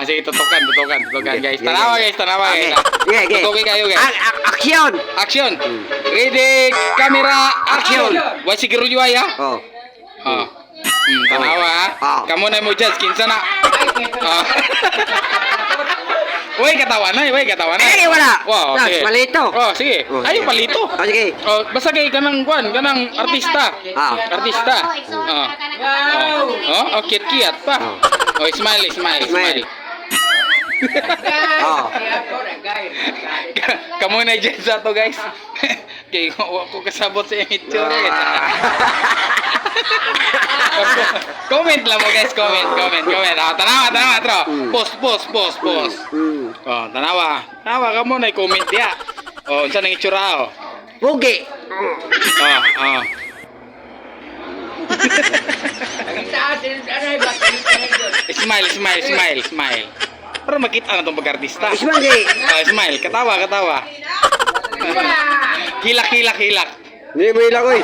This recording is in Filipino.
Sige, tutukan guys. Tanawa guys. Tutukin kayo guys. Action! Action. Ready, camera, action. Wala siguro juga ya. Oh. Tanawa. Kamu na mo judge kinsa na. Woi katawa na. Wala. Wow, sige. Palito. Sige. Ayo palito. Sige. Basta kay kanang artista. Artista. Kiat pa. Smile. Kamu na dyan sa to guys. Kaya ko kasabot sa yung itsura. Comment lang mo guys, comment. Tanawa, tro. Post. Tanawa, kamu na comment dia. Unsa nang itsura Pugi. Smile. Para makita na itong pag-artista. Smile. Katawa. Hilak. Hindi mo ilang, oy.